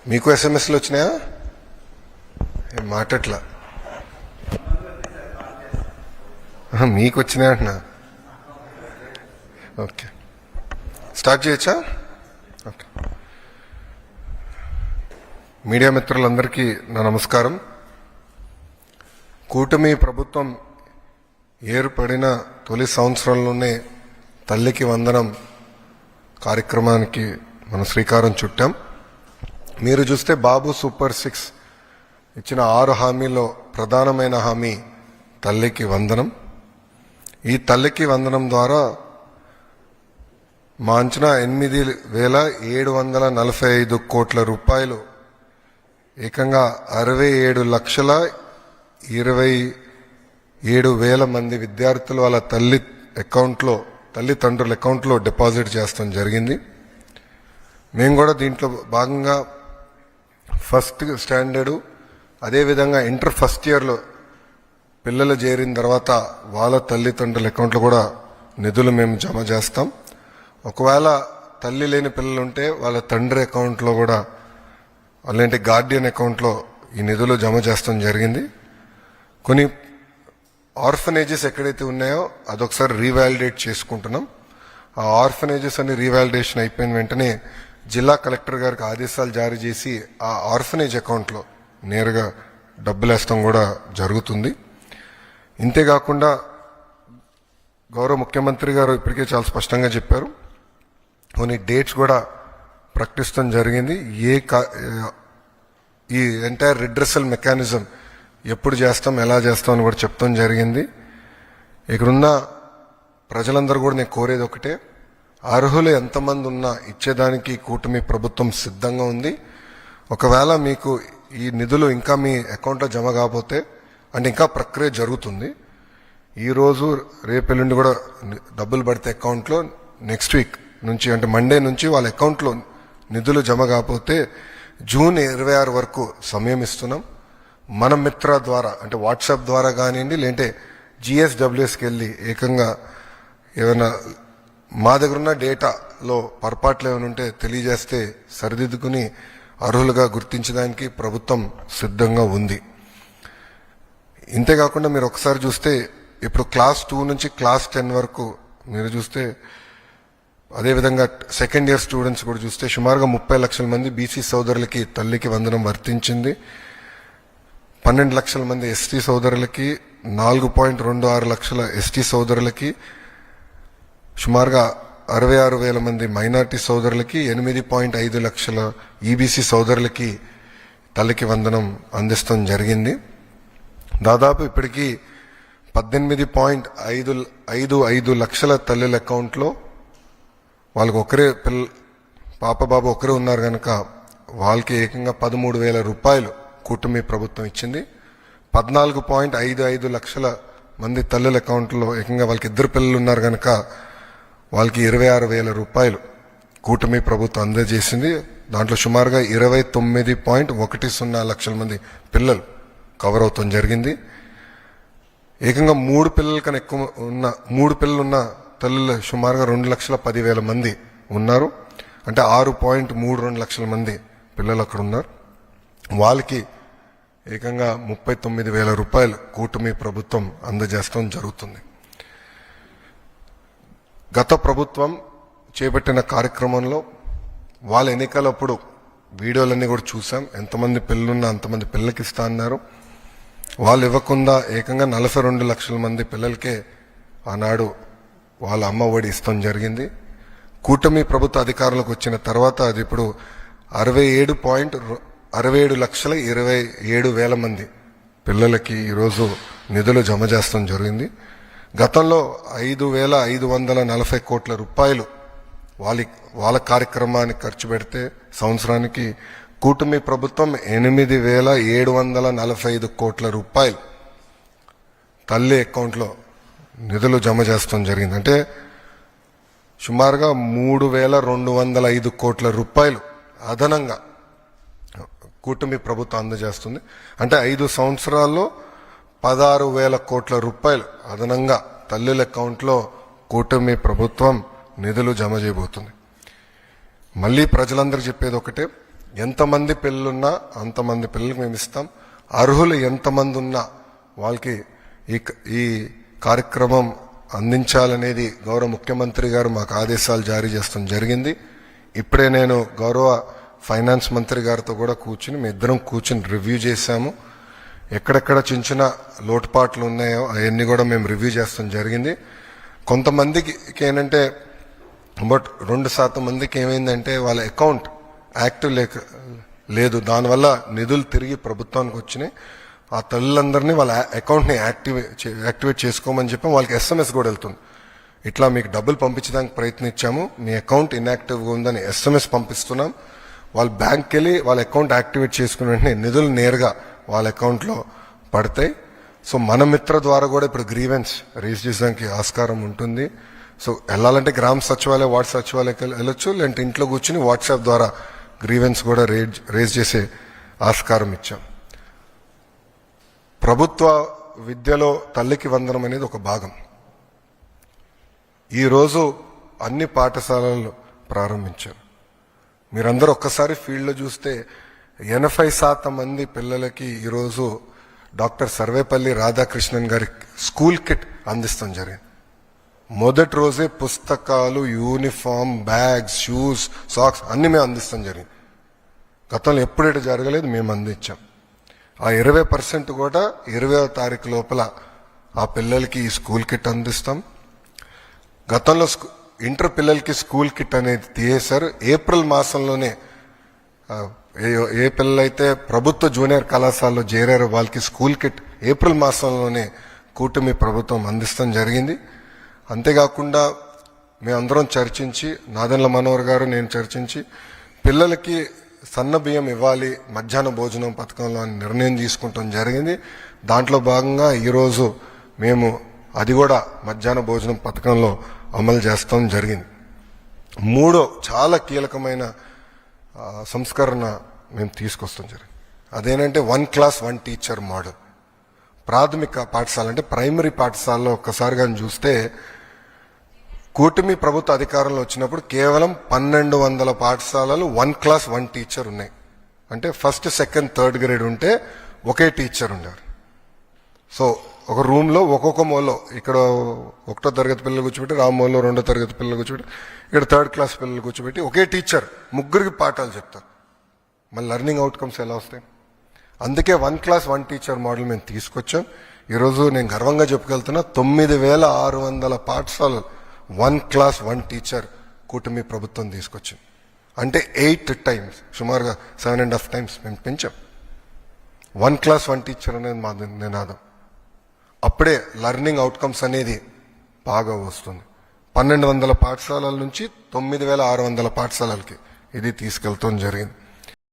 మీకు ఎస్ఎంఎస్లు వచ్చినాయా? ఏం మాటట్లా మీకు వచ్చినాయి అంటున్నా. ఓకే, స్టార్ట్ చేయొచ్చా? ఓకే. మీడియా మిత్రులందరికీ నా నమస్కారం. కూటమి ప్రభుత్వం ఏర్పడిన తొలి సంవత్సరంలోనే తల్లికి వందనం కార్యక్రమానికి మనం శ్రీకారం చుట్టాం. మీరు చూస్తే బాబు సూపర్ 6 ఇచ్చిన 6 హామీల్లో ప్రధానమైన హామీ తల్లికి వందనం. ఈ తల్లికి వందనం ద్వారా మా అంచనా 8,745 కోట్ల రూపాయలు, ఏకంగా 67,27,000 మంది విద్యార్థులు వాళ్ళ తల్లిదండ్రుల అకౌంట్లో డిపాజిట్ చేస్తాం జరిగింది. మేము కూడా దీంట్లో భాగంగా ఫస్ట్ స్టాండర్డు, అదేవిధంగా ఇంటర్ ఫస్ట్ ఇయర్లో పిల్లలు చేరిన తర్వాత వాళ్ళ తల్లిదండ్రుల అకౌంట్లో కూడా నిధులు మేము జమ చేస్తాం. ఒకవేళ తల్లి లేని పిల్లలు ఉంటే వాళ్ళ తండ్రి అకౌంట్లో కూడా, అలాంటి గార్డియన్ అకౌంట్లో ఈ నిధులు జమ చేస్తాం జరిగింది. కొన్ని ఆర్ఫనేజెస్ ఎక్కడైతే ఉన్నాయో అదొకసారి రీవాలిడేట్ చేసుకుంటున్నాం. ఆ ఆర్ఫనేజెస్ అన్ని రీవాలిడేషన్ అయిపోయిన వెంటనే జిల్లా కలెక్టర్ గారికి ఆదేశాలు జారీ చేసి ఆ ఆర్ఫనేజ్ అకౌంట్లో నేరుగా డబ్బులు వేస్తాం కూడా జరుగుతుంది. ఇంతేకాకుండా గౌరవ ముఖ్యమంత్రి గారు ఇప్పటికే చాలా స్పష్టంగా చెప్పారు, కొన్ని డేట్స్ కూడా ప్రకటిస్తాం జరిగింది. ఈ ఎంటైర్ రిడ్రెసల్ మెకానిజం ఎప్పుడు చేస్తాం, ఎలా చేస్తాం అని కూడా చెప్తాం జరిగింది. ఇక్కడున్న ప్రజలందరూ కూడా నేను కోరేది ఒకటే, అర్హులు ఎంతమంది ఉన్నా ఇచ్చేదానికి కూటమి ప్రభుత్వం సిద్ధంగా ఉంది. ఒకవేళ మీకు ఈ నిధులు ఇంకా మీ అకౌంట్లో జమ కాకపోతే, అంటే ఇంకా ప్రక్రియ జరుగుతుంది, ఈరోజు రేపెల్లుండి కూడా డబ్బులు పడితే అకౌంట్లో నెక్స్ట్ వీక్ నుంచి, అంటే మండే నుంచి వాళ్ళ అకౌంట్లో నిధులు జమ కాకపోతే జూన్ 26 వరకు సమయం ఇస్తున్నాం. మన మిత్ర ద్వారా, అంటే వాట్సాప్ ద్వారా కానివ్వండి, లేదంటే GSWSకి వెళ్ళి ఏకంగా ఏమైనా మా దగ్గర ఉన్న డేటాలో పొరపాట్లు ఏమైనా ఉంటే తెలియజేస్తే సరిదిద్దుకుని అర్హులుగా గుర్తించడానికి ప్రభుత్వం సిద్ధంగా ఉంది. ఇంతేకాకుండా మీరు ఒకసారి చూస్తే ఇప్పుడు క్లాస్ 2 నుంచి క్లాస్ 10 వరకు మీరు చూస్తే, అదేవిధంగా సెకండ్ ఇయర్ స్టూడెంట్స్ కూడా చూస్తే సుమారుగా 30 లక్షల మంది బీసీ సోదరులకి తల్లికి వందనం వర్తించింది. 12 లక్షల మంది ఎస్టీ సోదరులకి, 4.26 లక్షల ఎస్టీ సోదరులకి, సుమారుగా 66,000 మంది మైనార్టీ సోదరులకి, 8.5 లక్షల ఈబీసీ సోదరులకి తల్లికి వందనం అందిస్తాం జరిగింది. దాదాపు ఇప్పటికీ 18.55 లక్షల తల్లుల అకౌంట్లో వాళ్ళకి ఒకరే పాప బాబు ఒకరే ఉన్నారు కనుక వాళ్ళకి ఏకంగా 13,000 రూపాయలు కూటమి ప్రభుత్వం ఇచ్చింది. 14.55 లక్షల మంది తల్లుల అకౌంట్లో ఏకంగా వాళ్ళకి 2 పిల్లలు ఉన్నారు కనుక వాళ్ళకి 26,000 రూపాయలు కూటమి ప్రభుత్వం అందజేసింది. దాంట్లో సుమారుగా 29.10 లక్షల మంది పిల్లలు కవర్ అవుతాం జరిగింది. ఏకంగా 3 పిల్లల కన్నా ఎక్కువ ఉన్న 3 పిల్లలు ఉన్న తల్లులు సుమారుగా 2,10,000 మంది ఉన్నారు. అంటే 6.32 లక్షల మంది పిల్లలు అక్కడ ఉన్నారు. వాళ్ళకి ఏకంగా 39,000 రూపాయలు కూటమి ప్రభుత్వం అందజేస్తాం జరుగుతుంది. గత ప్రభుత్వం చేపట్టిన కార్యక్రమంలో వాళ్ళ ఎన్నికలప్పుడు వీడియోలన్నీ కూడా చూసాం. ఎంతమంది పిల్లలున్నా అంతమంది పిల్లలకి ఇస్తా అన్నారు. వాళ్ళు ఇవ్వకుండా ఏకంగా 42 లక్షల మంది పిల్లలకే ఆనాడు వాళ్ళ అమ్మ ఒడి ఇస్తాం జరిగింది. కూటమి ప్రభుత్వ అధికారులకు వచ్చిన తర్వాత అది ఇప్పుడు 67,27,000 మంది పిల్లలకి ఈరోజు నిధులు జమ చేస్తాం జరిగింది. గతంలో 5,540 కోట్ల రూపాయలు వాళ్ళ కార్యక్రమానికి ఖర్చు పెడితే సంవత్సరానికి కూటమి ప్రభుత్వం 8,745 కోట్ల రూపాయలు తల్లి అకౌంట్లో నిధులు జమ చేస్తాం జరిగింది. అంటే సుమారుగా 3,205 కోట్ల రూపాయలు అదనంగా కూటమి ప్రభుత్వం అందజేస్తుంది. అంటే 5 సంవత్సరాల్లో 16,000 కోట్ల రూపాయలు అదనంగా తల్లుల అకౌంట్లో కూటమి ప్రభుత్వం నిధులు జమ చేయబోతుంది. మళ్ళీ ప్రజలందరూ చెప్పేది ఒకటే, ఎంతమంది పిల్లలున్నా అంతమంది పిల్లలకు మేము ఇస్తాం. అర్హులు ఎంతమంది ఉన్నా వాళ్ళకి ఈ కార్యక్రమం అందించాలనేది గౌరవ ముఖ్యమంత్రి గారు మాకు ఆదేశాలు జారీ చేస్తాం జరిగింది. ఇప్పుడే నేను గౌరవ ఫైనాన్స్ మంత్రి గారితో కూడా కూర్చుని మీ ఇద్దరం కూర్చుని రివ్యూ చేశాము. ఎక్కడెక్కడ చిన్న చిన్న లోటుపాట్లు ఉన్నాయో అవన్నీ కూడా మేము రివ్యూ చేస్తాం జరిగింది. కొంతమందికి ఏంటంటే బట్ 2% మందికి ఏమైందంటే వాళ్ళ అకౌంట్ యాక్టివ్ లేదు, దానివల్ల నిధులు తిరిగి ప్రభుత్వానికి వచ్చినాయి. ఆ తల్లులందరినీ వాళ్ళ అకౌంట్ని యాక్టివేట్ చేసుకోమని చెప్పి వాళ్ళకి SMS కూడా వెళ్తుంది. ఇట్లా మీకు డబ్బులు పంపించడానికి ప్రయత్నించాము, మీ అకౌంట్ ఇన్యాక్టివ్గా ఉందని SMS పంపిస్తున్నాం. వాళ్ళు బ్యాంక్కి వెళ్ళి వాళ్ళ అకౌంట్ యాక్టివేట్ చేసుకున్న వెంటనే నిధులు నేరుగా వాళ్ళ అకౌంట్లో పడతాయి. సో మన మిత్ర ద్వారా కూడా ఇప్పుడు గ్రీవెన్స్ రేజ్ చేయడానికి ఆస్కారం ఉంటుంది. సో వెళ్ళాలంటే గ్రామ సచివాలయం వార్డు సచివాలయకి వెళ్ళొచ్చు, లేదంటే ఇంట్లో కూర్చుని వాట్సాప్ ద్వారా గ్రీవెన్స్ కూడా రేజ్ చేసే ఆస్కారం ఇచ్చాం. ప్రభుత్వ విద్యలో తల్లికి వందనం అనేది ఒక భాగం. ఈరోజు అన్ని పాఠశాలలు ప్రారంభించారు. మీరందరూ ఒక్కసారి ఫీల్డ్లో చూస్తే 80% మంది పిల్లలకి ఈరోజు డాక్టర్ సర్వేపల్లి రాధాకృష్ణన్ గారి స్కూల్ కిట్ అందిస్తాం జరిగింది. మొదటి రోజే పుస్తకాలు, యూనిఫామ్, బ్యాగ్స్, షూస్, సాక్స్ అన్ని మేము అందిస్తాం జరిగింది. గతంలో ఎప్పుడైతే జరగలేదు, మేము అందించాం. ఆ 20% కూడా 20వ తారీఖు లోపల ఆ పిల్లలకి ఈ స్కూల్ కిట్ అందిస్తాం. గతంలో ఇంటర్ పిల్లలకి స్కూల్ కిట్ అనేది తీసేశారు. ఏప్రిల్ మాసంలోనే ఏ పిల్లలైతే ప్రభుత్వ జూనియర్ కళాశాలలో చేరారో వాళ్ళకి స్కూల్ కిట్ ఏప్రిల్ మాసంలోనే కూటమి ప్రభుత్వం అందిస్తాం జరిగింది. అంతేకాకుండా మేమందరం చర్చించి, నాదెండ్ల మనోహర్ గారు నేను చర్చించి పిల్లలకి సన్న బియ్యం ఇవ్వాలి మధ్యాహ్న భోజనం పథకంలో అని నిర్ణయం తీసుకుంటాం జరిగింది. దాంట్లో భాగంగా ఈరోజు మేము అది కూడా మధ్యాహ్న భోజనం పథకంలో అమలు చేస్తాం జరిగింది. మూడో చాలా కీలకమైన సంస్కరణ మేము తీసుకొస్తాం జరిగింది. అదేంటంటే 1 క్లాస్ 1 టీచర్ మోడల్. ప్రాథమిక పాఠశాల అంటే ప్రైమరీ పాఠశాలలో ఒక్కసారి కానీ చూస్తే కూటమి ప్రభుత్వ అధికారంలో వచ్చినప్పుడు కేవలం 1200 పాఠశాలలు 1 క్లాస్ 1 టీచర్ ఉన్నాయి. అంటే ఫస్ట్, సెకండ్, థర్డ్ గ్రేడ్ ఉంటే ఒకే టీచర్ ఉండేవారు. సో ఒక రూమ్లో ఒక్కొక్క మూలలో, ఇక్కడ 1వ తరగతి పిల్లలు కూర్చోబెట్టి, రామ్మూలలో 2వ తరగతి పిల్లలు కూర్చోబెట్టి, ఇక్కడ 3rd క్లాస్ పిల్లలు కూర్చోబెట్టి ఒకే టీచర్ ముగ్గురికి పాఠాలు చెప్తారు. మళ్ళీ లెర్నింగ్ అవుట్కమ్స్ ఎలా వస్తాయి? అందుకే 1 క్లాస్ 1 టీచర్ మోడల్ మేము తీసుకొచ్చాం. ఈరోజు నేను గర్వంగా చెప్పుకెళ్తున్నా, 9600 పాఠశాలలు 1 క్లాస్ 1 టీచర్ కూటమి ప్రభుత్వం తీసుకొచ్చింది. అంటే 8 టైమ్స్, సుమారుగా 7.5 టైమ్స్ మేము పెంచాం. 1 క్లాస్ 1 టీచర్ అనేది మా నినాదం. అప్పుడే లెర్నింగ్ అవుట్కమ్స్ అనేది బాగా వస్తుంది. 1200 పాఠశాలల నుంచి 9600 పాఠశాలలకి ఇది తీసుకెళ్తాం జరిగింది.